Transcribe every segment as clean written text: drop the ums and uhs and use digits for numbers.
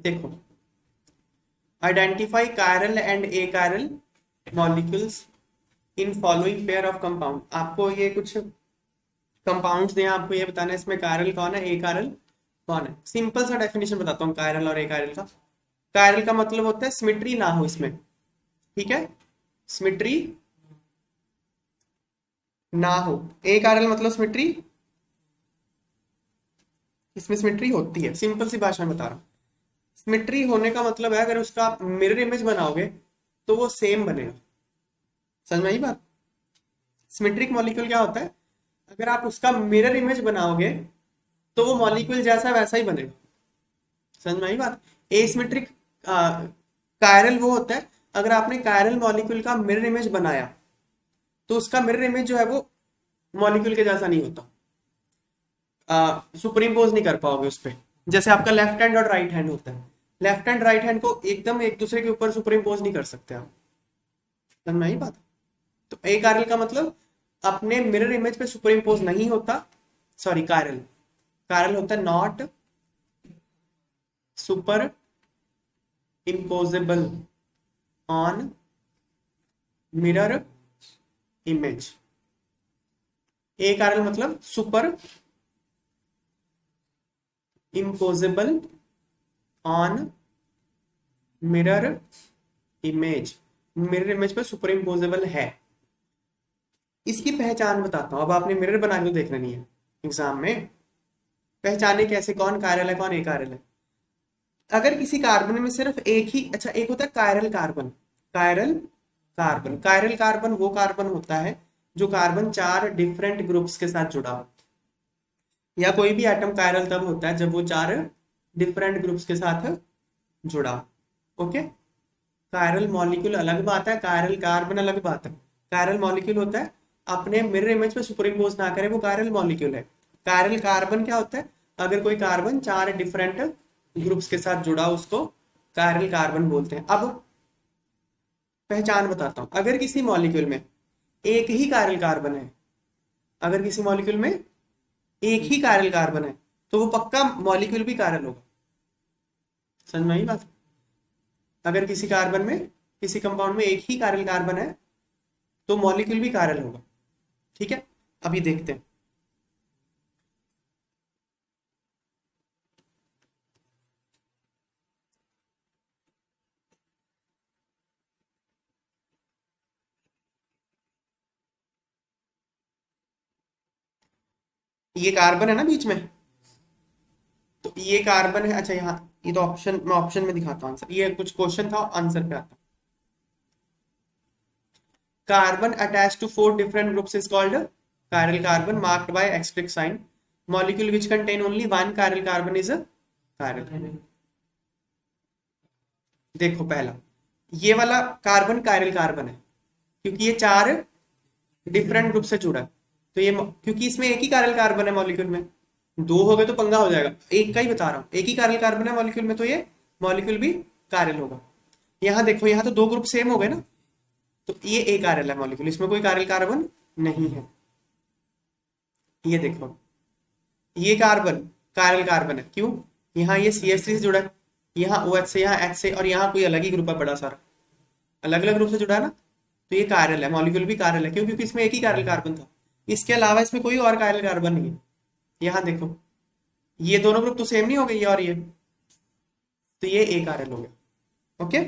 देखो, identify chiral and A chiral molecules in following pair of compound. आपको ये कुछ कंपाउंड्स दिए, आपको ये बताना है इसमें कायरल कौन है, ए कायरल कौन है। सिंपल सा डेफिनेशन बताता हूँ कायरल और ए कायरल का। कायरल का मतलब होता है सिमेट्री ना हो इसमें, ठीक है, सिमेट्री ना हो। ए कायरल मतलब सिमेट्री, इसमें सिमेट्री होती है, सिंपल सी भाषा में बता रहा हूँ। सिमेट्री होने का मतलब है अगर उसका आप मिरर इमेज बनाओगे तो वो सेम बनेगा। समझ में आई बात? सिमेट्रिक मॉलिक्यूल क्या होता है, अगर आप उसका मिरर इमेज बनाओगे तो वो मॉलिक्यूल जैसा वैसा ही बनेगा। समझ में आई बात? एसिमेट्रिक कायरल वो होता है अगर आपने कायरल मॉलिक्यूल का मिरर इमेज बनाया तो उसका मिरर इमेज जो है वो मॉलिक्यूल के जैसा नहीं होता, सुपर इम्पोज नहीं कर पाओगे उस पर। जैसे आपका लेफ्ट हैंड और राइट हैंड होता है, लेफ्ट हैंड राइट हैंड को एकदम एक दूसरे के ऊपर सुपर इम्पोज नहीं कर सकते आप। समझ में आई बात? तो ए कायरल का मतलब अपने मिरर इमेज पे सुपर इम्पोज नहीं होता, सॉरी कायरल, कायरल होता है not superimposable on mirror image. Achiral मतलब superimposable on mirror image, mirror image पे सुपर इम्पोजेबल है। इसकी पहचान बताता हूं, अब आपने मिरर बना के तो देखना नहीं है एग्जाम में, पहचाने कैसे कौन कायरल है कौन ए कायरल है। अगर किसी कार्बन में सिर्फ एक ही, अच्छा एक होता है chiral carbon, chiral carbon, chiral carbon वो कार्बन होता है जो कार्बन 4 डिफरेंट ग्रुप्स के साथ जुड़ा हो, या कोई भी एटम कायरल तब होता है जब वो 4 डिफरेंट ग्रुप्स के साथ जुड़ा। ओके, कायरल मॉलिक्यूल अलग बात है, कायरल कार्बन अलग बात है। कायरल मॉलिक्यूल होता है अपने मिरर इमेज पे सुपर इम्पोज ना करे, वो कायरल मॉलिक्यूल है। कायरल कार्बन क्या होता है, अगर कोई कार्बन 4 डिफरेंट ग्रुप्स के साथ जुड़ा उसको कायरल कार्बन बोलते हैं। अब पहचान बताता हूं, अगर किसी मॉलिक्यूल में एक ही कायरल कार्बन है, अगर किसी मॉलिक्यूल में एक ही कायरल कार्बन है तो वो पक्का मॉलिक्यूल भी कायरल होगा। समझ में आई बात? अगर किसी कार्बन में, किसी कंपाउंड में एक ही कायरल कार्बन है तो मॉलिक्यूल भी कायरल होगा। ठीक है, अभी देखते हैं। ये कार्बन है ना बीच में, तो ये कार्बन है। अच्छा यहाँ ये तो ऑप्शन, मैं ऑप्शन में दिखाता हूँ आंसर, ये कुछ क्वेश्चन था आंसर पे आता। Carbon attach to 4 different groups is called chiral carbon marked by asterisk sign. Molecule which contain only one chiral carbon is a chiral. देखो पहला ये वाला कार्बन कायरल कार्बन है क्योंकि ये 4 डिफरेंट ग्रुप से जुड़ा है, तो ये क्योंकि इसमें एक ही कायरल कार्बन है मॉलिक्यूल में, 2 हो गए तो पंगा हो जाएगा। एक का ही बता रहा हूँ, एक ही कायरल कार्बन है मॉलिक्यूल में तो ये मॉलिक्यूल भी कायरल होगा। यहाँ देखो, यहाँ तो 2 ग्रुप सेम हो गए ना, तो ये एक कायरल है मॉलिक्यूल, इसमें कोई कायरल कार्बन नहीं है। ये देखो ये कार्बन कायरल कार्बन है, क्यों? यहाँ ये CH3 से जुड़ा है, यहाँ OH से, यहाँ H से, और यहाँ कोई अलग ही ग्रुप है बड़ा सारा, अलग अलग ग्रुप से जुड़ा है ना, तो ये कायरल है, मॉलिक्यूल भी कायरल है। क्यों? क्योंकि इसमें एक ही कायरल कार्बन था, इसके अलावा इसमें कोई और कायरल कार्बन नहीं है। यहाँ देखो ये दोनों ग्रुप तो सेम नहीं हो गए, ये और ये, तो ये एक कायरल हो गया। ओके,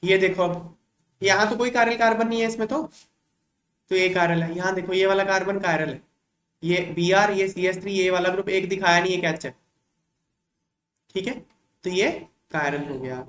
ये देखो अब यहाँ तो कोई कायरल कार्बन नहीं है इसमें, तो ये कायरल है। यहाँ देखो ये वाला कार्बन कायरल है, ये Br, ये CH3, ये वाला ग्रुप एक दिखाया नहीं, एक H है। ठीक है, तो ये कायरल हो गया।